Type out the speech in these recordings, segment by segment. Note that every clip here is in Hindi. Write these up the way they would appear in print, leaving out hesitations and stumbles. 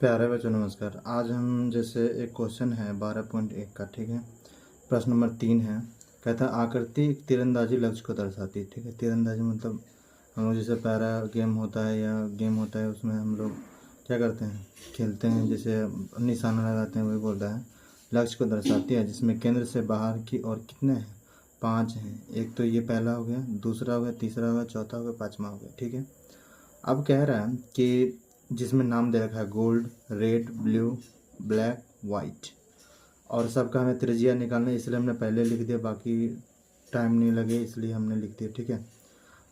प्यारे बच्चों नमस्कार। आज हम जैसे एक क्वेश्चन है 12.1 का, ठीक है। प्रश्न नंबर 3 है। कहता है आकृति एक तीरंदाजी लक्ष्य को दर्शाती है, ठीक है। तीरंदाजी मतलब हम लोग जैसे पैरा गेम होता है या गेम होता है, उसमें हम लोग क्या करते हैं, खेलते हैं, जैसे निशाना लगाते हैं, वही बोलता है लक्ष्य को दर्शाती है, जिसमें केंद्र से बाहर की ओर कितने हैं, 5 हैं। एक तो ये पहला हो गया, दूसरा हो गया, तीसरा हो गया, चौथा हो गया, पाँचवा हो गया, ठीक है। अब कह रहा है कि जिसमें नाम दे रखा है gold, red, blue, black, white, और सबका हमें त्रिज्या निकालना है, इसलिए हमने पहले लिख दिया, बाकी टाइम नहीं लगे इसलिए हमने लिख दिया, ठीक है।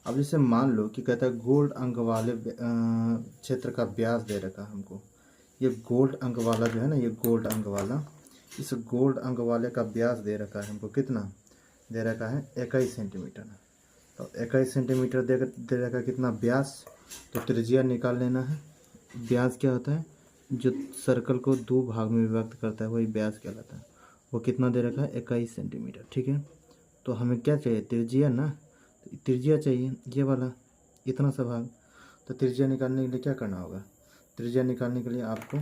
अब जैसे मान लो कि कहता है गोल्ड अंक वाले क्षेत्र का व्यास दे रखा है हमको। ये गोल्ड अंक वाला जो है ना, ये गोल्ड अंक वाला, इस गोल्ड अंक वाले का व्यास दे रखा है हमको, कितना दे रखा है, 21 सेंटीमीटर। तो 21 सेंटीमीटर दे रखा है कितना व्यास, तो त्रिज्या निकाल लेना है। व्यास क्या होता है, जो सर्कल को दो भाग में विभक्त करता है वही व्यास कहलाता है। वो कितना दे रखा है, 21 सेंटीमीटर, ठीक है। तो हमें क्या चाहिए, त्रिज्या ना, तो त्रिज्या चाहिए ये वाला, इतना सा भाग। तो त्रिज्या निकालने के लिए क्या करना होगा, त्रिज्या निकालने के लिए आपको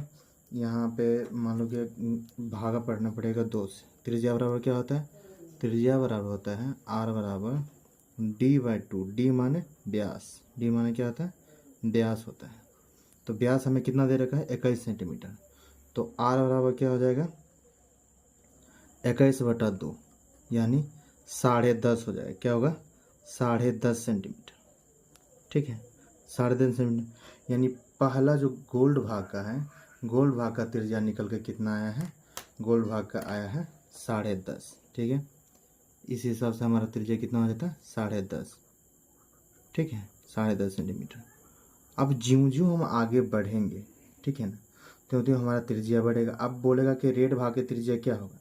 यहाँ पे मान लो कि भागा पढ़ना पड़ेगा 2 से। त्रिज्या बराबर क्या होता है, त्रिज्या बराबर होता है r बराबर d/2। डी माने व्यास, डी माने क्या होता है, व्यास होता है। तो व्यास हमें कितना दे रखा है, 21 सेंटीमीटर। तो r बराबर क्या हो जाएगा, 21/2, यानी 10.5 हो जाएगा। क्या होगा, 10.5 सेंटीमीटर, ठीक है। 10.5 सेंटीमीटर, यानी पहला जो गोल्ड भाग का है, गोल्ड भाग का त्रिज्या निकल के कितना आया है, गोल्ड भाग का आया है 10.5, ठीक है। इस हिसाब से हमारा त्रिज्या कितना हो जाता है, 10.5, ठीक है, 10.5 सेंटीमीटर। अब ज्यों ज्यों हम आगे बढ़ेंगे, ठीक है ना, त्यों त्यों हमारा त्रिज्या बढ़ेगा। अब बोलेगा कि रेड भाग की त्रिज्या क्या होगा,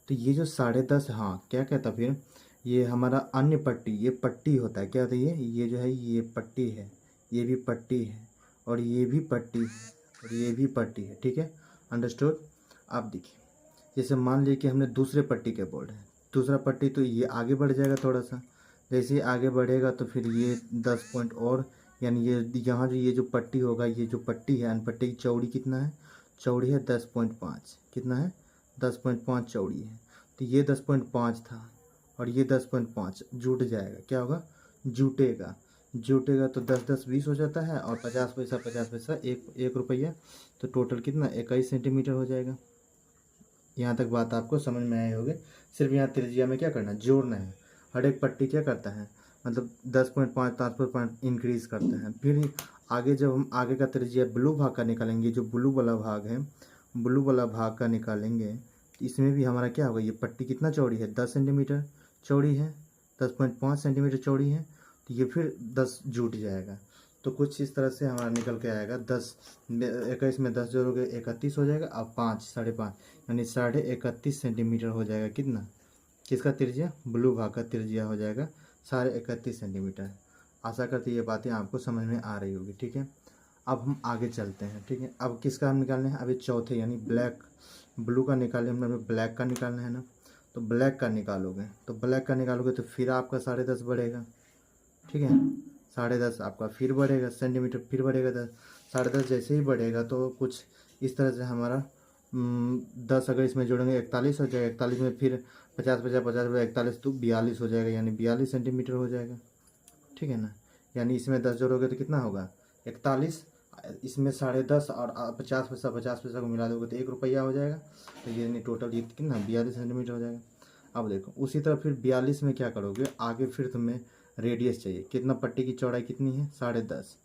तो ये जो 10.5, हाँ क्या कहता फिर, ये हमारा अन्य पट्टी, ये पट्टी होता है, क्या होता है ये जो है ये पट्टी है, ये भी पट्टी है, और ये भी पट्टी है, और ये भी पट्टी है, ठीक है, अंडरस्टूड। आप देखिए, जैसे मान लीजिए कि हमने दूसरे पट्टी के बोल रहे हैं, दूसरा पट्टी, तो ये आगे बढ़ जाएगा थोड़ा सा, जैसे ही आगे बढ़ेगा तो फिर ये 10 पॉइंट और, यानी ये यहाँ जो ये जो पट्टी होगा, ये जो पट्टी है अनपट्टी की चौड़ी कितना है, चौड़ी है 10.5, कितना है, 10.5 चौड़ी है। तो ये 10.5 था और ये 10.5 जुट जाएगा, क्या होगा, जुटेगा, जुटेगा तो 10-10 20 हो जाता है, और 50 पैसा 50 पैसा 1 रुपया, तो टोटल कितना 21 सेंटीमीटर हो जाएगा। यहाँ तक बात आपको समझ में आई होगी। सिर्फ यहाँ त्रिज्या में क्या करना है, जोड़ना है। हर एक पट्टी क्या करता है, मतलब 10.5 10.5 इंक्रीज करता है। फिर आगे जब हम आगे का त्रिज्या ब्लू भाग का निकालेंगे, जो ब्लू वाला भाग है, ब्लू वाला भाग का निकालेंगे, तो इसमें भी हमारा क्या होगा, ये पट्टी कितना चौड़ी है, 10 सेंटीमीटर चौड़ी है, 10.5 सेंटीमीटर चौड़ी है, तो ये फिर 10 जुट जाएगा। तो कुछ इस तरह से हमारा निकल के आएगा 10, 21 में 10 जोड़ोगे 31 हो जाएगा, अब 5 5.5, यानी 31.5 सेंटीमीटर हो जाएगा, कितना, किसका त्रिज्या, ब्लू भाग का त्रिज्या हो जाएगा 31.5 सेंटीमीटर। आशा करते ये बातें आपको समझ में आ रही होगी, ठीक है। अब हम आगे चलते हैं, ठीक है। अब किसका हम निकालना है, अभी चौथे यानी ब्लैक, ब्लू का निकाले हमने, हमें ब्लैक का निकालना है ना। तो ब्लैक का निकालोगे, तो ब्लैक का निकालोगे तो फिर आपका 10.5 बढ़ेगा, ठीक है। 10.5 आपका फिर बढ़ेगा सेंटीमीटर, फिर बढ़ेगा 10, 10.5 जैसे ही बढ़ेगा तो कुछ इस तरह से हमारा 10 अगर इसमें जोड़ेंगे 41 हो जाएगा, 41 में फिर 50 50 50 41 तो 42 हो जाएगा, यानी 42 सेंटीमीटर हो जाएगा, ठीक है ना। यानी इसमें 10 जोड़ोगे तो कितना होगा, 41, इसमें 10.5 और 50 पैसा को मिला दोगे तो 1 रुपया हो जाएगा। तो ये नहीं टोटल ये कितना 42 सेंटीमीटर हो जाएगा। अब देखो उसी तरह फिर 42 में क्या करोगे, आगे फिर तुम्हें रेडियस चाहिए, कितना, पट्टी की चौड़ाई कितनी है 10.5,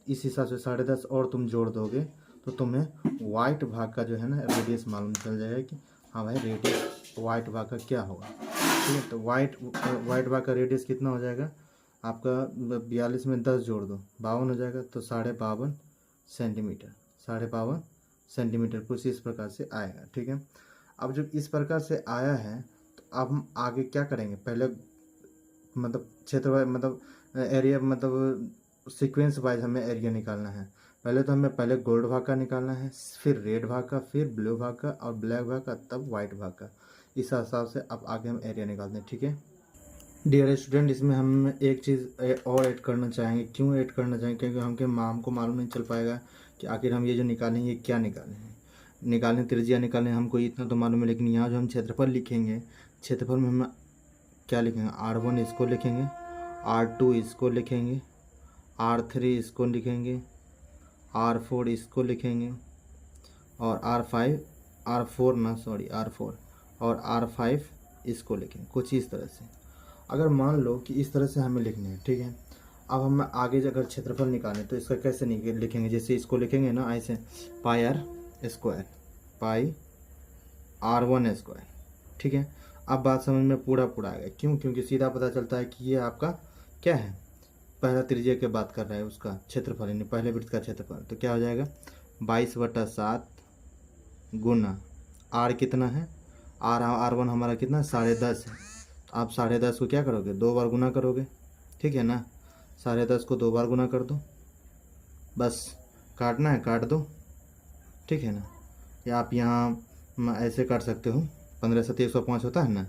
इस हिसाब से 10.5 और तुम जोड़ दोगे तो तुम्हें वाइट भाग का जो है ना रेडियस मालूम चल जाएगा कि हाँ भाई रेडियस वाइट भाग का क्या होगा, ठीक है। तो वाइट भाग का रेडियस कितना हो जाएगा आपका, 42 में 10 जोड़ दो 52 हो जाएगा, तो 52.5 सेंटीमीटर, 52.5 सेंटीमीटर कुछ इस प्रकार से आएगा, ठीक है। अब जब इस प्रकार से आया है तो अब हम आगे क्या करेंगे, पहले मतलब क्षेत्र वाइज, मतलब एरिया, मतलब सीक्वेंस वाइज हमें एरिया निकालना है। पहले तो हमें पहले गोल्ड भाग का निकालना है, फिर रेड भाग का, फिर ब्लू भाग का और ब्लैक भाग का, तब वाइट भाग का। इस हिसाब से अब आगे हम एरिया निकालते हैं, ठीक है। डियर स्टूडेंट, इसमें हम एक चीज़ और ऐड करना चाहेंगे। क्यों ऐड करना चाहेंगे, क्योंकि हमको मालूम नहीं चल पाएगा कि आखिर हम ये जो निकालें ये क्या निकालें हैं। निकालें त्रिज्या निकालें, हमको इतना तो मालूम है, लेकिन यहाँ जो हम क्षेत्रफल लिखेंगे, क्षेत्रफल में हम क्या लिखेंगे, R1 इसको लिखेंगे, R2 इसको लिखेंगे, R3 इसको लिखेंगे, R4 इसको लिखेंगे, और R4 और R5 इसको लिखेंगे, कुछ इस तरह से। अगर मान लो कि इस तरह से हमें लिखने हैं, ठीक है। अब हम आगे अगर क्षेत्रफल निकालें तो इसका कैसे लिखेंगे, जैसे इसको लिखेंगे ना ऐसे, पाई R1 स्क्वायर, ठीक है। अब बात समझ में पूरा आ गया, क्यों, क्योंकि सीधा पता चलता है कि ये आपका क्या है, पहला त्रिज्या की बात कर रहा है, उसका क्षेत्रफल यानी पहले वृत्त का क्षेत्रफल। तो क्या हो जाएगा 22/7 गुना R कितना है, R1 हमारा कितना 10.5 है। आप 10.5 को क्या करोगे, 2 बार गुना करोगे, ठीक है ना। 10.5 को 2 बार गुना कर दो, बस काटना है काट दो, ठीक है ना। या आप यहाँ ऐसे काट सकते हो, 15 7 105 होता है ना,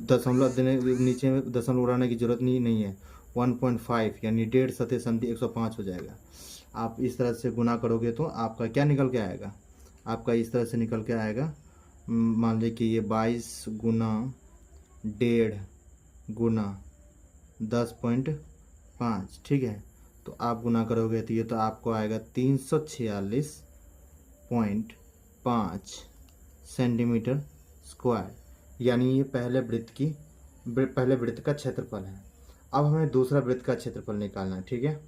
दशमलव देने नीचे में दशमलव उड़ाने की जरूरत नहीं है। 1.5 यानी 1.5 सतह समथी 105 हो जाएगा। आप इस तरह से गुना करोगे तो आपका क्या निकल के आएगा, आपका इस तरह से निकल के आएगा, मान लीजिए कि ये 22 गुना 1.5 गुना 10.5, ठीक है। तो आप गुना करोगे तो ये तो आपको आएगा 346.5 सेंटीमीटर स्क्वायर, यानी ये पहले वृत्त का क्षेत्रफल है। अब हमें दूसरा वृत्त का क्षेत्रफल निकालना है, ठीक है।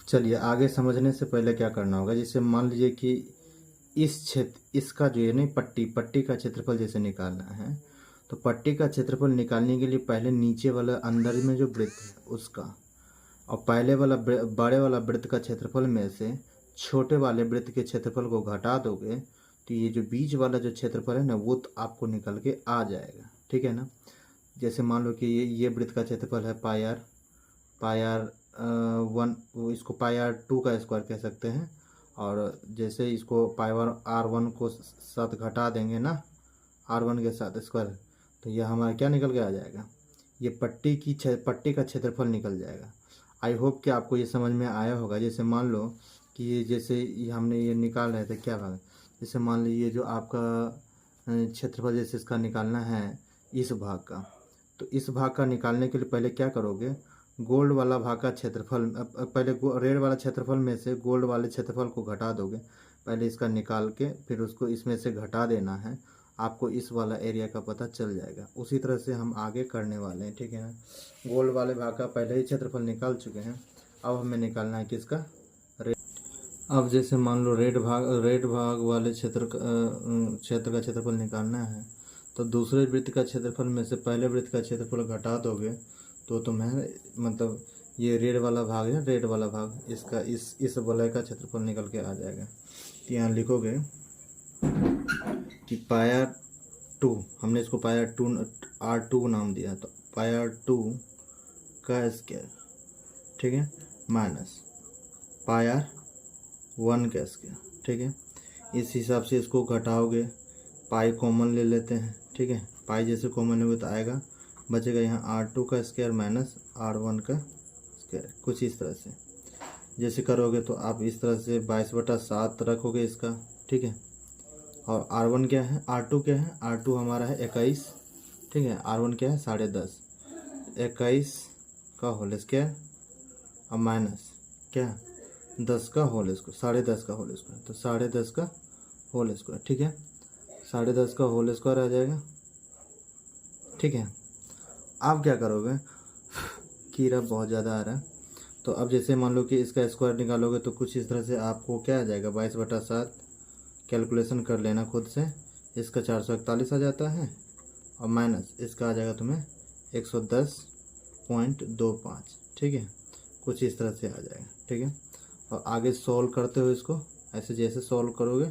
चलिए आगे समझने से पहले क्या करना होगा, जैसे मान लीजिए कि इसका जो है नहीं पट्टी का क्षेत्रफल जैसे निकालना है, तो पट्टी का क्षेत्रफल निकालने के लिए पहले नीचे वाला अंदर में जो वृत्त है उसका, और पहले वाला बड़े वाला वृत्त का क्षेत्रफल में से छोटे वाले वृत्त के क्षेत्रफल को घटा दोगे तो ये जो बीच वाला जो क्षेत्रफल है ना वो तो आपको निकल के आ जाएगा, ठीक है ना। जैसे मान लो कि ये वृत्त का क्षेत्रफल है पाई आर 1, इसको पाई R2 का स्क्वायर कह सकते हैं। और जैसे इसको पाई R1 को साथ घटा देंगे ना, R1 के साथ स्क्वायर, तो यह हमारा क्या निकल के आ जाएगा, ये पट्टी का क्षेत्रफल निकल जाएगा। आई होप कि आपको ये समझ में आया होगा। जैसे मान लो कि ये जैसे हमने ये निकाल रहे थे क्या भाग, जैसे मान लीजिए जो आपका क्षेत्रफल जैसे इसका निकालना है इस भाग का, तो इस भाग का निकालने के लिए पहले क्या करोगे, गोल्ड वाला भाग का क्षेत्रफल, पहले रेड वाला क्षेत्रफल में से गोल्ड वाले क्षेत्रफल को घटा दोगे, पहले इसका निकाल के फिर उसको इसमें से घटा देना है, आपको इस वाला एरिया का पता चल जाएगा। उसी तरह से हम आगे करने वाले हैं, ठीक है ना। गोल्ड वाले भाग का पहले ही क्षेत्रफल निकाल चुके हैं, अब हमें निकालना है किसका, रेड। अब जैसे मान लो रेड भाग वाले क्षेत्र का क्षेत्रफल निकालना है, तो दूसरे वृत्त का क्षेत्रफल में से पहले वृत्त का क्षेत्रफल घटा दोगे तो तुम्हें मतलब ये रेड वाला भाग है, रेड वाला भाग इसका इस वलय का क्षेत्रफल निकल के आ जाएगा। तो यहाँ लिखोगे कि पाई R2, हमने इसको पाई R2 नाम दिया, तो पाई R2 का स्क्वायर, ठीक है, माइनस पाई R1 का स्क्वायर, ठीक है। इस हिसाब से इसको घटाओगे, पाई कॉमन ले लेते हैं, ठीक है। पाई जैसे कॉमन लोगे तो आएगा, बचेगा यहाँ R2 का स्क्वायर माइनस R1 का स्क्वायर, कुछ इस तरह से जैसे करोगे तो आप इस तरह से 22/7 रखोगे इसका, ठीक है। और R1 क्या है, R2 क्या है, R2 हमारा है 21, ठीक है। R1 क्या है 10.5, 21 का होल स्क्वायर और माइनस क्या 10 का होल स्क्वायर, 10.5 का होल स्क्वायर, तो 10.5 का होल स्क्वायर, ठीक है। 10.5 का होल स्क्वायर आ जाएगा, ठीक है। आप क्या करोगे, कीड़ा बहुत ज़्यादा आ रहा है, तो अब जैसे मान लो कि इसका स्क्वायर निकालोगे तो कुछ इस तरह से आपको क्या आ जाएगा, 22/7, कैलकुलेशन कर लेना खुद से, इसका 441 आ जाता है और माइनस इसका आ जाएगा तुम्हें 110.25, ठीक है, कुछ इस तरह से आ जाएगा, ठीक है। और आगे सॉल्व करते हो इसको, ऐसे जैसे सॉल्व करोगे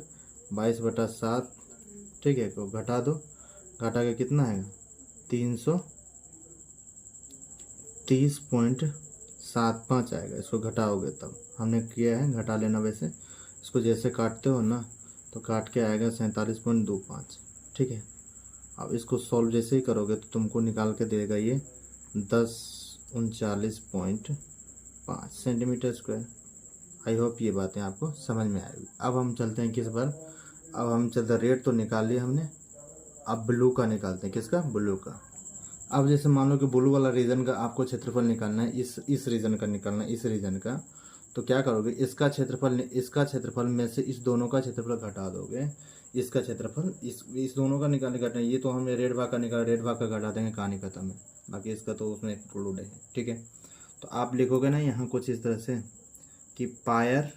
22/7, ठीक है, को घटा दो, घटा के कितना आएगा 330.75 आएगा। इसको घटाओगे तब, हमने किया है घटा लेना, वैसे इसको जैसे काटते हो ना तो काट के आएगा 47.25, ठीक है। अब इसको सॉल्व जैसे ही करोगे तो तुमको निकाल के देगा ये 1039.5 सेंटीमीटर स्क्वायर। आई होप ये बातें आपको समझ में आएगी। अब हम चलते हैं किस पर, अब हम चलते हैं, रेड तो निकाल लिया हमने, अब ब्लू का निकालते हैं। किसका? ब्लू का। अब जैसे मान लो कि ब्लू वाला रीजन का आपको क्षेत्रफल निकालना है, इस रीजन का निकालना है, इस रीजन का, तो क्या करोगे, इसका क्षेत्रफल में से इस दोनों का क्षेत्रफल घटा दोगे, इसका क्षेत्रफल इस दोनों का घटाना। ये तो हमने रेड भाग का निकाला, रेड भाग का घटा देंगे, कहानी खत्म है। बाकी इसका तो उसमें इंक्लूड है, ठीक है। तो आप लिखोगे ना यहाँ कुछ इस तरह से कि पायर,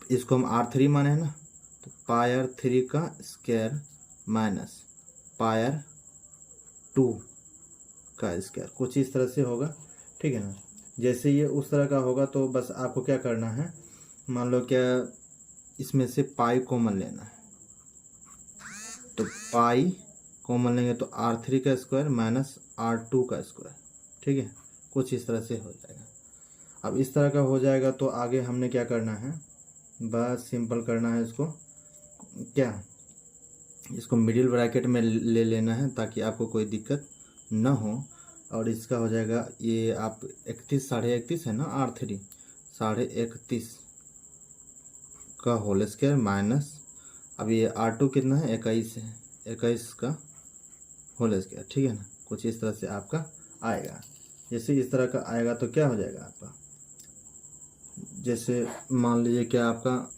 इसको हम R3 माने है ना, तो पायर 3 का स्क्वायर माइनस पायर 2 का स्क्वायर, कुछ इस तरह से होगा, ठीक है ना। जैसे ये उस तरह का होगा तो बस आपको क्या करना है, मान लो क्या इसमें से पाई कॉमन लेना है, तो पाई कॉमन लेंगे तो R3 का स्क्वायर माइनस R2 का स्क्वायर, ठीक है, कुछ इस तरह से हो जाएगा। अब इस तरह का हो जाएगा तो आगे हमने क्या करना है, बस सिंपल करना है इसको, क्या इसको मिडिल ब्रैकेट में ले लेना है ताकि आपको कोई दिक्कत न हो। और इसका हो जाएगा ये आप 31 31.5 है ना, R3 31.5 का होल स्क्वायर माइनस, अब ये R2 कितना है, 21 है, 21 का होल स्क्वायर, ठीक है ना, कुछ इस तरह से आपका आएगा। जैसे इस तरह का आएगा तो क्या हो जाएगा आपका, जैसे मान लीजिए क्या आपका,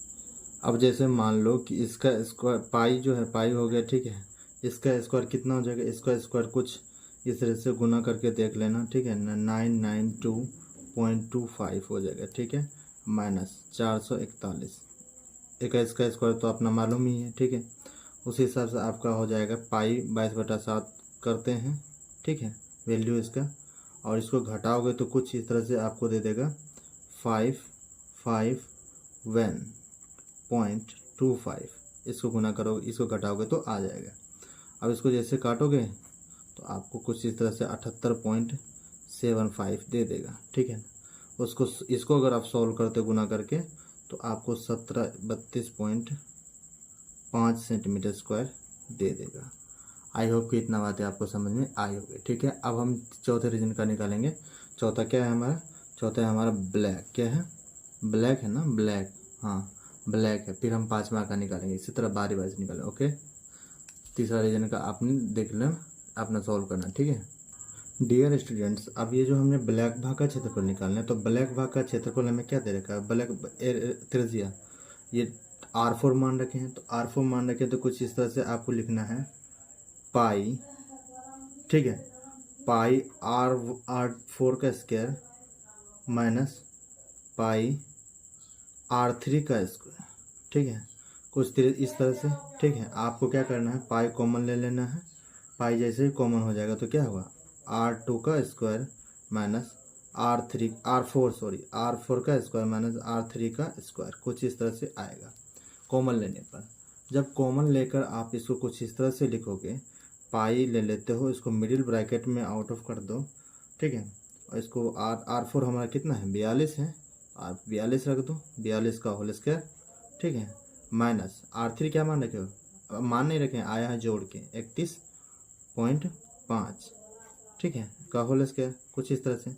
अब जैसे मान लो कि इसका स्क्वायर पाई जो है, पाई हो गया, ठीक है, इसका स्क्वायर कितना हो जाएगा, इसका स्क्वायर कुछ इस तरह से गुना करके देख लेना, ठीक है ना, 992.25 हो जाएगा, ठीक है, माइनस 441, 21 का स्क्वायर तो अपना मालूम ही है, ठीक है। उसी हिसाब से आपका हो जाएगा पाई 22/7 करते हैं, ठीक है, वैल्यू इसका, और इसको घटाओगे तो कुछ इस तरह से आपको दे देगा 551.25, इसको गुना करोगे, इसको घटाओगे तो आ जाएगा। अब इसको जैसे काटोगे तो आपको कुछ इस तरह से 78.75 दे देगा, ठीक है। उसको इसको अगर आप सॉल्व करते गुना करके तो आपको 1732.5 सेंटीमीटर स्क्वायर दे देगा। आई होप कि इतना बातें आपको समझ में आई होगी, ठीक है। अब हम चौथे रीजन का निकालेंगे। चौथा क्या है हमारा, चौथा है हमारा ब्लैक, क्या है, ब्लैक है ना, ब्लैक, हाँ ब्लैक है। फिर हम 5वां का निकालेंगे, इसी तरह बारी बारी से निकालें, ओके। तीसरा रीजन का आपने देख लेना, अपना सॉल्व करना, ठीक है। डियर स्टूडेंट्स, अब ये जो हमने ब्लैक भाग का क्षेत्रफल निकालना है, तो ब्लैक भाग का क्षेत्रफल हमें क्या दे रखा है, ब्लैक त्रिज्या ये R4 मान रखे हैं, तो R4 मान रखे हैं, तो कुछ इस तरह से आपको लिखना है पाई, ठीक है, पाई R4 का स्क्वायर माइनस पाई R3 का स्क्वायर, ठीक है, कुछ इस तरह से, ठीक है। आपको क्या करना है, पाई कॉमन ले लेना है, पाई जैसे ही कॉमन हो जाएगा तो क्या होगा, R2 का स्क्वायर माइनस R4 का स्क्वायर माइनस R3 का स्क्वायर, कुछ इस तरह से आएगा कॉमन लेने पर। जब कॉमन लेकर आप इसको कुछ इस तरह से लिखोगे, पाई ले लेते हो, इसको मिडिल ब्रैकेट में आउट ऑफ कर दो, ठीक है, और इसको R4 हमारा कितना है, 42 है, आप 42 रख दो, 42 का होल स्क्वायर, ठीक है, माइनस R3 क्या मान रखे हो, मान नहीं रखे, आया है जोड़ के 31.5, ठीक है, का होल स्क्वायर, कुछ इस तरह से।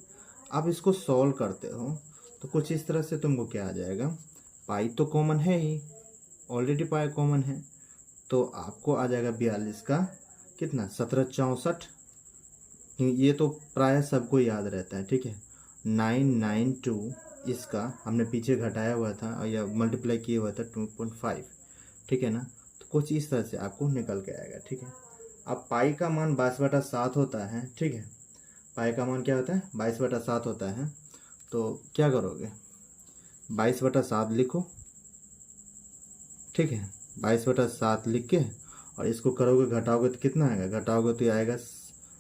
आप इसको सॉल्व करते हो तो कुछ इस तरह से तुमको क्या आ जाएगा, पाई तो कॉमन है ही, ऑलरेडी पाई कॉमन है, तो आपको आ जाएगा 42 का कितना, 1764, ये तो प्राय सबको याद रहता है, ठीक है, 992, इसका हमने पीछे घटाया हुआ था या मल्टीप्लाई किया हुआ था 2.5, ठीक है ना, तो कुछ इस तरह से आपको निकल के आएगा, ठीक है। अब पाई का मान 22/7 होता है, ठीक है, पाई का मान क्या होता है, 22/7 होता है, तो क्या करोगे, 22/7 लिखो, ठीक है, 22/7 लिख के और इसको करोगे, घटाओगे तो कितना आएगा, घटाओगे तो आएगा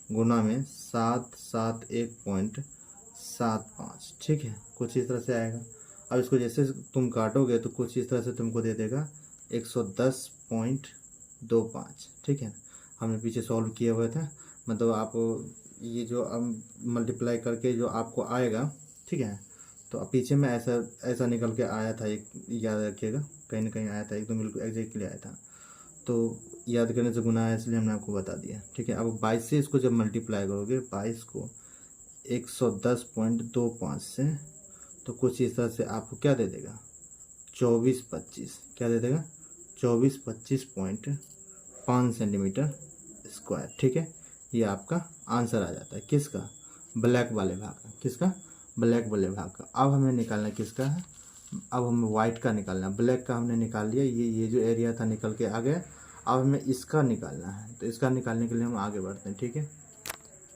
गुना में 771.75, ठीक है, कुछ इस तरह से आएगा। अब इसको जैसे तुम काटोगे तो कुछ इस तरह से तुमको दे देगा 110.25, ठीक है, हमने पीछे सॉल्व किया हुआ था, मतलब आप ये जो अब मल्टीप्लाई करके जो आपको आएगा, ठीक है, तो अब पीछे में ऐसा निकल के आया था, एक याद रखिएगा, कहीं ना कहीं आया था, एकदम बिल्कुल एग्जैक्टली आया था, तो याद करने से गुना है, इसलिए हमने आपको बता दिया, ठीक है। अब 22 से इसको जब मल्टीप्लाई करोगे, 22 को 110.25 से, तो कुछ इस तरह से आपको क्या दे देगा 24-25, क्या दे देगा 24-25.5 सेंटीमीटर स्क्वायर। ठीक है, ये आपका आंसर आ जाता है किसका, ब्लैक वाले भाग का। किसका, ब्लैक वाले भाग का। अब हमें निकालना किसका है, अब हमें वाइट का निकालना। ब्लैक का हमने निकाल लिया, ये जो एरिया था निकल के आ गया। अब हमें इसका निकालना है, तो इसका निकालने के लिए हम आगे बढ़ते हैं। ठीक है,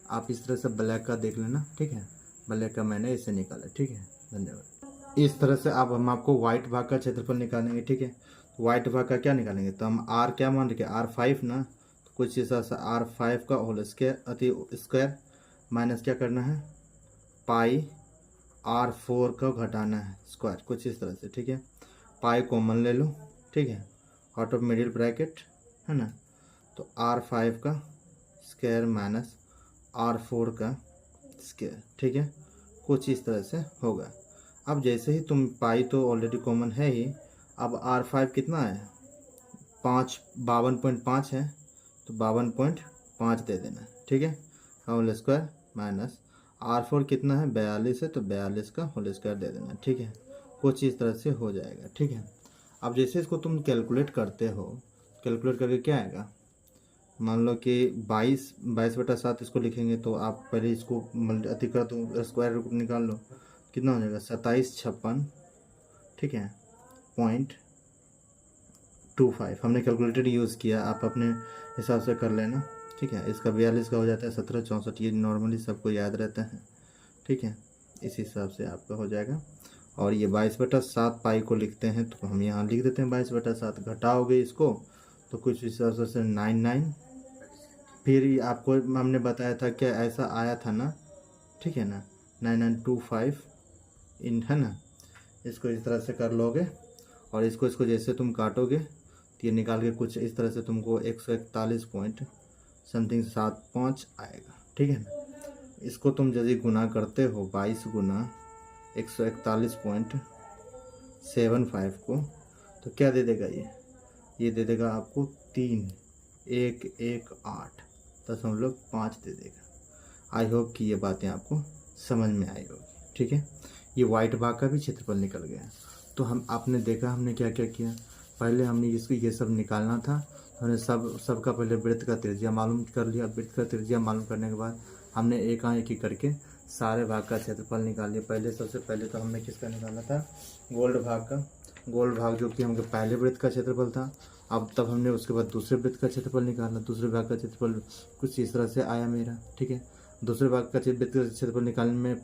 आप इस तरह से ब्लैक का देख लेना। ठीक है, ब्लैक का मैंने इसे निकाला। ठीक है, धन्यवाद। इस तरह से अब हम आपको वाइट भाग का क्षेत्रफल निकालेंगे। ठीक है, वाइट भाग का क्या निकालेंगे, तो हम आर क्या मान रखे, R5 ना, तो कुछ इस तरह से R5 का होल स्क्वायर माइनस क्या करना है, पाई R4 का घटाना है स्क्वायर, कुछ इस तरह से। ठीक है, पाई कॉमन ले लो। ठीक है, आउट ऑफ मिडिल ब्रैकेट है ना, तो R5 का स्क्वायर माइनस R4 का स्क्वायर। ठीक है, कुछ इस तरह से होगा। अब जैसे ही तुम पाई तो ऑलरेडी कॉमन है ही, अब R5 कितना है 52.5 है, तो 52.5 दे देना। ठीक है, होल स्क्वायर माइनस R4 कितना है 42 है, तो 42 का होल स्क्वायर दे देना। ठीक है, कुछ इस तरह से हो जाएगा। ठीक है, अब जैसे इसको तुम कैलकुलेट करते हो, कैलकुलेट करके क्या आएगा, मान लो कि 22/7 इसको लिखेंगे, तो आप पहले इसको अतिक्रत तो स्क्वायर रूट निकाल लो, कितना हो जाएगा 2756। ठीक है, 0.25 हमने कैलकुलेटर यूज़ किया, आप अपने हिसाब से कर लेना। ठीक है, इसका 42 का हो जाता है 1764, ये नॉर्मली सबको याद रहता है। ठीक है, इस हिसाब से आपका हो जाएगा। और ये 22/7 पाई को लिखते हैं, तो हम यहाँ लिख देते हैं 22/7। घटाओगे इसको तो कुछ हिसाब से 99, फिर आपको हमने बताया था कि ऐसा आया था ना। ठीक है ना, 9925 इन है ना, इसको इस तरह से कर लोगे, और इसको जैसे तुम काटोगे तो ये निकाल के कुछ इस तरह से तुमको 141 पॉइंट समथिंग 75 आएगा। ठीक है ना, इसको तुम यदि गुना करते हो 22 गुना 141.75 को, तो क्या दे देगा ये दे देगा आपको 3118.5 दे देगा। आई होप कि ये बातें आपको समझ में आई होगी। ठीक है, ये वाइट भाग का भी क्षेत्रफल निकल गया। तो हम आपने देखा हमने क्या क्या किया, पहले हमने इसको ये सब निकालना था, हमने सबका पहले वृत्त का त्रिज्या मालूम कर लिया। वृत्त का त्रिज्या मालूम करने के बाद हमने एक ही करके सारे भाग का क्षेत्रफल निकाल लिया। पहले सबसे पहले तो हमने किसका निकाला था, गोल्ड भाग का। गोल्ड भाग जो कि हमके पहले वृत्त का क्षेत्रफल था। अब तब हमने उसके बाद दूसरे वृत्त का क्षेत्रफल निकाला। दूसरे भाग का क्षेत्रफल कुछ इस तरह से आया मेरा। ठीक है, दूसरे भाग का वृत्त का क्षेत्रफल निकालने में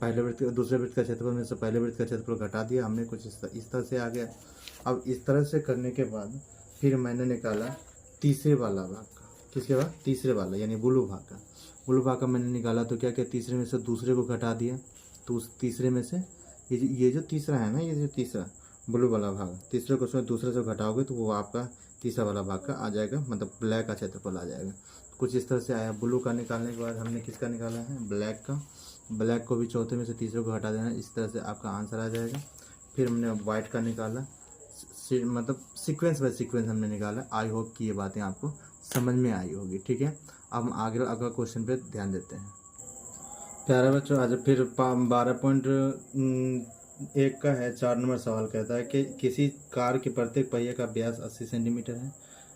दूसरे वृत्त का क्षेत्रफल में से पहले वृत्त का क्षेत्रफल घटा दिया हमने, कुछ इस तरह से आ गया। अब इस तरह से करने के बाद फिर मैंने निकाला तीसरे वाला भाग का। किसके बाद, तीसरे वाला यानी ब्लू भाग का। ब्लू भाग का मैंने निकाला तो क्या तीसरे में से दूसरे को घटा दिया, तो उस तीसरे में से ये जो तीसरा है ना, ये जो तीसरा ब्लू वाला भाग, तीसरे को उसमें दूसरे से घटाओगे तो वो आपका तीसरा वाला भाग का आ जाएगा, मतलब ब्लैक का क्षेत्रफल आ जाएगा। कुछ इस तरह से आया। ब्लू का निकालने के बाद हमने किसका निकाला है, ब्लैक का। ब्लैक को भी चौथे में से तीसरे को हटा देना, इस तरह से आपका आंसर आ जाएगा। फिर हमने वाइट का निकाला, मतलब सीक्वेंस बाय सीक्वेंस हमने निकाला। आई होप कि ये बातें आपको समझ में आई होगी। ठीक है, अब हम आगे अगला क्वेश्चन पे ध्यान देते हैं। प्यारे बच्चों, आज फिर 12.1 का है, 4 नंबर सवाल कहता है कि किसी कार के प्रत्येक पहिए का व्यास 80 सेंटीमीटर है।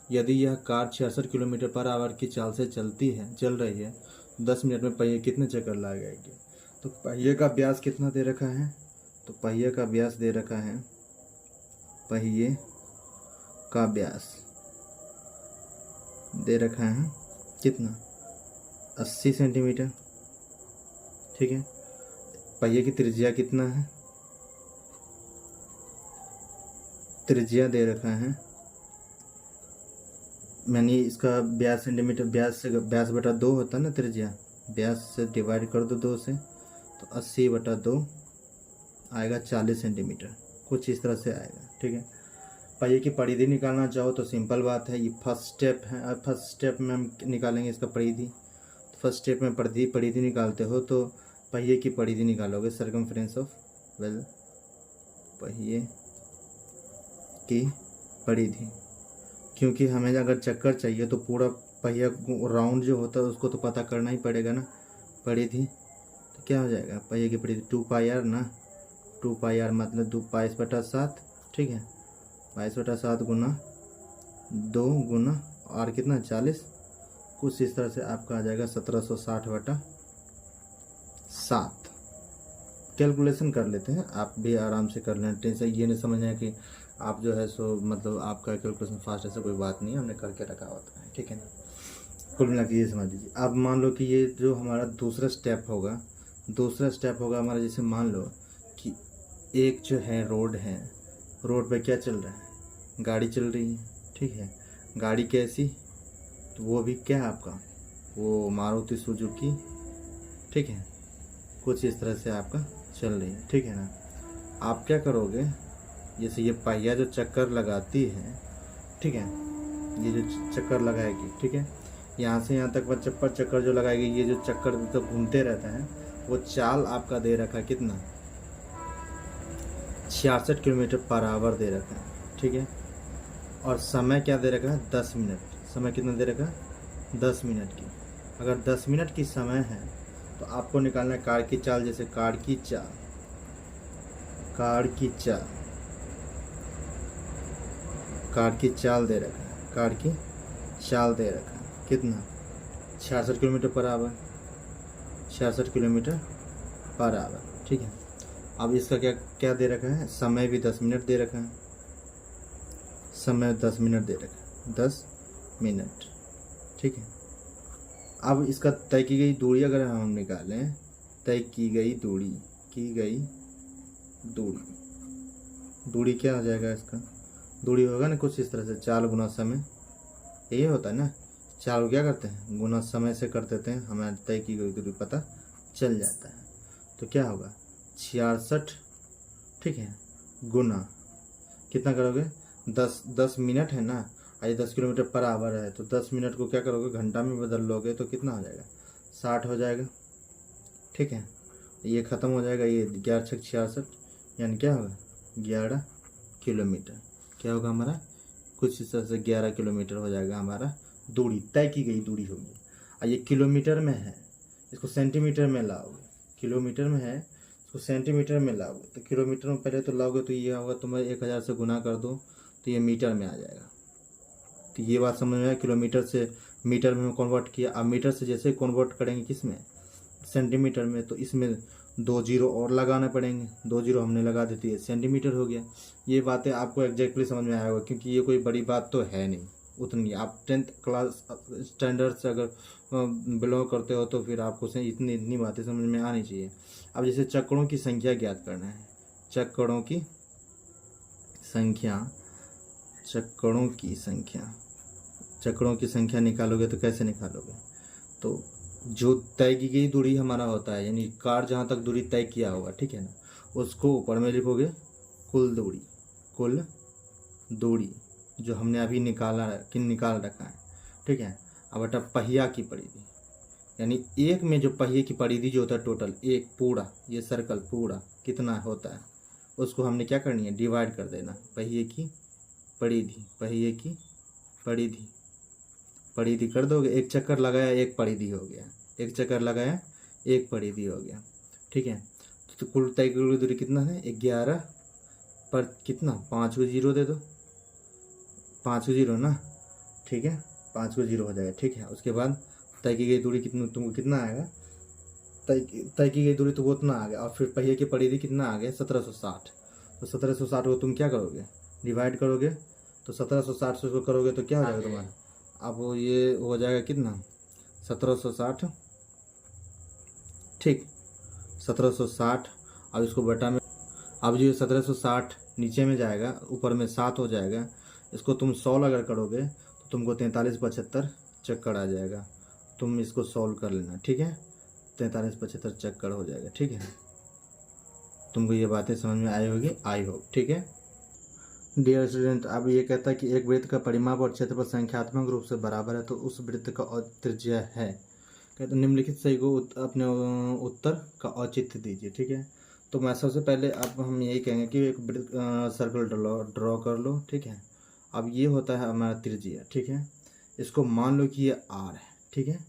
यदि यह कार 66 किलोमीटर पर आवर की चाल से चल रही है, 10 मिनट में पहिए कितने चक्कर लगाएगी। तो पहिए का व्यास कितना दे रखा है, तो पहिए का व्यास दे रखा है, पहिए का व्यास दे रखा है कितना, 80 सेंटीमीटर। ठीक है, पहिए की त्रिज्या कितना है, त्रिज्या दे रखा है, मैंने इसका 82 सेंटीमीटर, 82/2 होता है ना त्रिज्या, 82 से डिवाइड कर दो 2 से, तो 80/2 आएगा 40 सेंटीमीटर, कुछ इस तरह से आएगा। ठीक है, पहिए की परिधि निकालना चाहो तो सिंपल बात है, ये फर्स्ट स्टेप है। फर्स्ट स्टेप में हम निकालेंगे इसका परिधि। फर्स्ट स्टेप में परिधि निकालते हो तो पहिए की परिधि निकालोगे, सर्कमफ्रेंस ऑफ व्हील, पहिए की परिधि। क्योंकि हमें अगर चक्कर चाहिए तो पूरा पहिया राउंड जो होता है उसको तो पता करना ही पड़ेगा ना, परिधि। तो क्या हो जाएगा, पहिए की परिधि 2πr ना, 2πr मतलब 2π/7, ठीक है, 22/7 गुना 2 गुना r कितना 40, कुछ इस तरह से आपका आ जाएगा 1760/7। कैलकुलेशन कर लेते हैं, आप भी आराम से कर लें, टेंशन ये नहीं समझना है कि आप जो है सो मतलब आपका कैलकुलेशन फास्ट ऐसा कोई बात नहीं है, हमने करके रखा होता है, ठीक है ना। कुल मिला के ये समझ लीजिए। अब मान लो कि ये जो हमारा दूसरा स्टेप होगा हमारा, जैसे मान लो कि एक जो है रोड पे क्या चल रहा है, गाड़ी चल रही है, ठीक है, गाड़ी कैसी, तो वो भी क्या है आपका, वो मारुति सुजुकी, ठीक है, कुछ इस तरह से आपका चल रही है, ठीक है ना। आप क्या करोगे, जैसे ये पहिया जो चक्कर लगाती है, ठीक है, ये जो चक्कर लगाएगी, ठीक है, यहाँ से यहाँ तक पर चक्कर जो लगाएगी, ये जो चक्कर तो घूमते रहता है, वो चाल आपका दे रखा है कितना, 66 किलोमीटर/आवर दे रखा है, ठीक है। और समय क्या दे रखा है, 10 मिनट। समय कितना दे रखा है, 10 मिनट की। अगर 10 मिनट की समय है तो आपको निकालना है कार की चाल, जैसे कार की चाल दे रखा है, कार की चाल दे रखा है कितना, 66 किलोमीटर/आवर, 66 किलोमीटर/आवर, ठीक है। अब इसका क्या दे रखा है, समय भी 10 मिनट दे रखा है, समय 10 मिनट दे रखा है, 10 मिनट, ठीक है। अब इसका तय की गई दूरी अगर हम निकालें, तय की गई दूरी क्या आ जाएगा, इसका दूरी होगा ना कुछ इस तरह से, चाल गुना समय, यही होता है ना, चाल क्या करते हैं गुना समय से कर देते हैं, हमें तय की गई दूरी पता चल जाता है। तो क्या होगा 66, ठीक है, गुना कितना करोगे, 10 मिनट है ना, ये 10 किलोमीटर/आवर है, तो 10 मिनट को क्या करोगे, घंटा में बदल लोगे तो कितना हो जाएगा, 60 हो जाएगा, ठीक है। ये ख़त्म हो जाएगा, ये 11×6 = 66, यानी क्या होगा 11 किलोमीटर, क्या होगा हमारा, कुछ इस तरह से 11 किलोमीटर हो जाएगा हमारा दूरी, तय की गई दूरी होगी। और ये किलोमीटर में है, इसको सेंटीमीटर में लाओगे, किलोमीटर में है, इसको सेंटीमीटर में लाओगे, तो किलोमीटर में पहले तो लाओगे तो ये होगा, तुम्हें 1000 से गुना कर दो तो ये मीटर में आ जाएगा। तो ये बात समझ में आया, किलोमीटर से मीटर में कन्वर्ट किया। अब मीटर से जैसे कन्वर्ट करेंगे किस में, सेंटीमीटर में, तो इसमें 2 जीरो और लगाने पड़ेंगे, 2 जीरो हमने लगा दी, तो ये सेंटीमीटर हो गया। ये बातें आपको एग्जैक्टली समझ में आया होगा, क्योंकि ये कोई बड़ी बात तो है नहीं उतनी। आप 10th क्लास स्टैंडर्ड से अगर बिलोंग करते हो तो फिर आपको से इतनी बातें समझ में आनी चाहिए। अब जैसे चक्करों की संख्या ज्ञात करना है, चक्करों की संख्या निकालोगे तो कैसे निकालोगे, तो जो तय की गई दूरी हमारा होता है, यानी कार जहाँ तक दूरी तय किया होगा, ठीक है ना, उसको ऊपर में लिखोगे कुल दूरी जो हमने अभी निकाल रखा है, ठीक है। अब बटा पहिया की परिधि, यानी एक में जो पहिए की परिधि जो होता है टोटल, एक पूरा ये सर्कल पूरा कितना होता है, उसको हमने क्या करनी है, डिवाइड कर देना, पहिए की परिधि कर दोगे, एक चक्कर लगाया एक परिधि हो गया, ठीक है। तो कुल तय की दूरी कितना है, 11 पर कितना 5 को जीरो दे दो, 5 को जीरो ना, ठीक है, 5 को जीरो हो जाएगा, ठीक है। उसके बाद तय की गई दूरी तुमको कितना आएगा, तय की गई दूरी तो वो उतना आ गया, और फिर पहिए की परिधि कितना आ गया 1760। तो 1760 को तुम क्या करोगे, डिवाइड करोगे, तो 1760 से उसको करोगे तो क्या हो जाएगा तुम्हारा, अब ये हो जाएगा कितना 1760, ठीक, 1760। अब इसको बटा में, अब जो 1760 नीचे में जाएगा, ऊपर में 7 हो जाएगा, इसको तुम 100 अगर करोगे तो तुमको 43/75 चक्कर आ जाएगा। तुम इसको सॉल्व कर लेना, ठीक है, 43/75 चक्कर हो जाएगा, ठीक है। तुमको ये बातें समझ में आई होगी, आई होप, ठीक है। डियर स्टूडेंट, अब ये कहता है कि एक वृत्त का परिमाप और क्षेत्रफल संख्यात्मक रूप से बराबर है तो उस वृत्त का त्रिज्या है। कहते निम्नलिखित सही को अपने उत्तर का औचित्य दीजिए, ठीक है। तो मैं सबसे पहले अब हम यही कहेंगे कि एक सर्कल ड्रॉ कर लो, ठीक है। अब ये होता है हमारा त्रिज्या, ठीक है। इसको मान लो कि ये r है, ठीक है।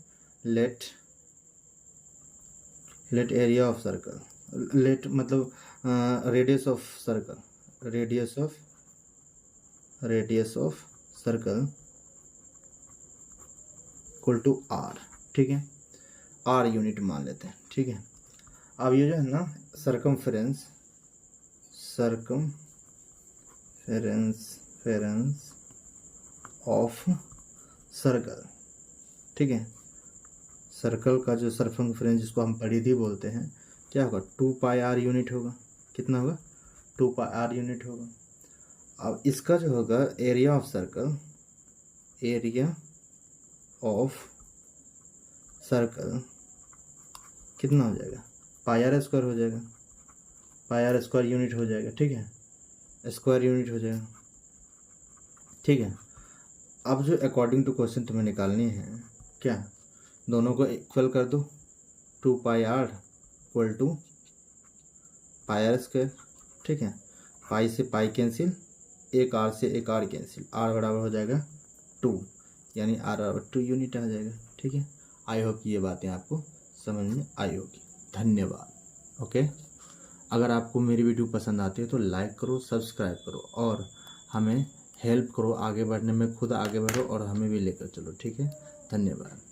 Let area of circle, let मतलब radius of circle equal to R, ठीक है, आर यूनिट मान लेते हैं, ठीक है। अब ये जो है ना सरकमफेरेंस ऑफ सर्कल, ठीक है, सर्कल का जो सरकमफेरेंस जिसको हम परिधि बोलते हैं, क्या होगा 2 पाई आर यूनिट होगा। कितना होगा 2 पाई आर यूनिट होगा। अब इसका जो होगा एरिया ऑफ सर्कल कितना हो जाएगा पाई आर स्क्वायर हो जाएगा, पाई आर स्क्वायर यूनिट हो जाएगा, ठीक है, स्क्वायर यूनिट हो जाएगा, ठीक है। अब जो अकॉर्डिंग टू क्वेश्चन तुम्हें निकालनी है, क्या दोनों को इक्वल कर दो, 2 pi R equal to pi R square, ठीक है, पाई से पाई कैंसिल, एक आर से एक आर कैंसिल, आर बराबर हो जाएगा 2, यानी आर बराबर 2 यूनिट आ जाएगा, ठीक है। आई होप ये बातें आपको समझ में आई होगी। धन्यवाद। ओके, अगर आपको मेरी वीडियो पसंद आती है तो लाइक करो, सब्सक्राइब करो और हमें हेल्प करो आगे बढ़ने में, खुद आगे बढ़ो और हमें भी लेकर चलो, ठीक है। धन्यवाद।